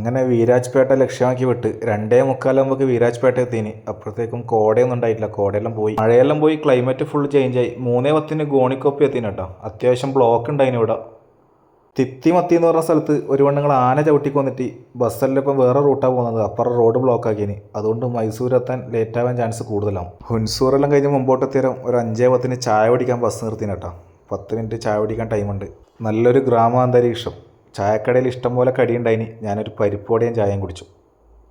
അങ്ങനെ വീരാജ്പേട്ട ലക്ഷ്യമാക്കി വിട്ട് 2:45 വീരാജ്പേട്ട എത്തിന്. അപ്പോഴത്തേക്കും കോടയൊന്നും ഉണ്ടായിട്ടില്ല, കോടയെല്ലാം പോയി, മഴയെല്ലാം പോയി, ക്ലൈമറ്റ് ഫുൾ ചേഞ്ച് ആയി. 3:10 ഗോണിക്കൊപ്പി എത്തിന് കേട്ടോ. അത്യാവശ്യം ബ്ലോക്ക് ഉണ്ടായിന് ഇവിടെ. തിത്തിമത്തി എന്ന് പറഞ്ഞ സ്ഥലത്ത് ഒരു പെണ്ണുങ്ങൾ ആന ചവിട്ടിക്ക് വന്നിട്ട് ബസ്സെല്ലാം ഇപ്പം വേറെ റൂട്ടാണ് പോകുന്നത്. അപ്പുറം റോഡ് ബ്ലോക്ക് ആക്കിയിന്. അതുകൊണ്ട് മൈസൂർ എത്താൻ ലേറ്റ് ആവാൻ ചാൻസ് കൂടുതലാണ്. ഹുൻസൂറെല്ലാം കഴിഞ്ഞ് മുമ്പോട്ടെത്തിയാലും ഒരു 5:10 ചായ കുടിക്കാൻ ബസ് നിർത്തിന് കേട്ടോ. 10 മിനിറ്റ് ചായ കുടിക്കാൻ ടൈമുണ്ട്. നല്ലൊരു ഗ്രാമാന്തരീക്ഷം. ചായക്കടയിൽ ഇഷ്ടംപോലെ കടിയുണ്ടായിന്. ഞാനൊരു പരിപ്പോടെയും ചായയും കുടിച്ചു.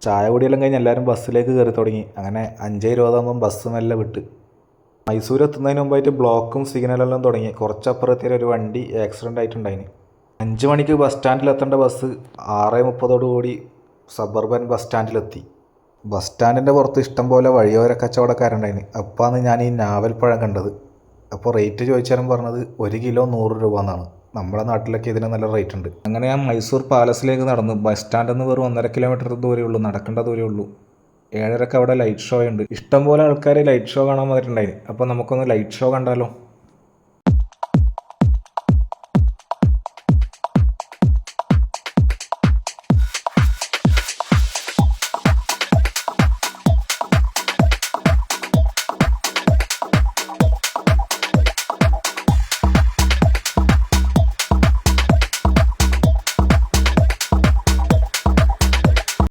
ചായ കുടിയെല്ലാം കഴിഞ്ഞ് എല്ലാവരും ബസ്സിലേക്ക് കയറി തുടങ്ങി. അങ്ങനെ 5:20 ബസ് മെല്ലെ വിട്ട്. മൈസൂർ എത്തുന്നതിന് മുമ്പായിട്ട് ബ്ലോക്കും സിഗ്നലെല്ലാം തുടങ്ങി. കുറച്ചപ്പുറത്തേക്ക് ഒരു വണ്ടി ആക്സിഡൻ്റ് ആയിട്ടുണ്ടായിന്. 5 മണിക്ക് ബസ് സ്റ്റാൻഡിലെത്തേണ്ട ബസ് 6:30 സബർബൻ ബസ് സ്റ്റാൻഡിലെത്തി. ബസ് സ്റ്റാൻഡിൻ്റെ പുറത്ത് ഇഷ്ടംപോലെ വഴിയോര കച്ചവടക്കാരുണ്ടായിന്. അപ്പാണ് ഞാൻ ഈ ഞാവൽപ്പഴം കണ്ടത്. അപ്പോൾ റേറ്റ് ചോദിച്ചാലും പറഞ്ഞത് 1 കിലോ 100 രൂപ എന്നാണ്. നമ്മുടെ നാട്ടിലൊക്കെ ഇതിന് നല്ല റേറ്റ് ഉണ്ട്. അങ്ങനെ ഞാൻ മൈസൂർ പാലസിലേക്ക് നടന്നു. ബസ് സ്റ്റാൻഡിൽ നിന്ന് വെറും 1.5 കിലോമീറ്റർ ദൂരമേ ഉള്ളൂ, നടക്കേണ്ട ദൂരമേ ഉള്ളൂ. 7:30 അവിടെ ലൈറ്റ് ഷോ ഉണ്ട്. ഇഷ്ടംപോലെ ആൾക്കാർ ലൈറ്റ് ഷോ കാണാൻ വന്നിട്ടുണ്ടായിന്. അപ്പോൾ നമുക്കൊന്ന് ലൈറ്റ് ഷോ കണ്ടാലോ?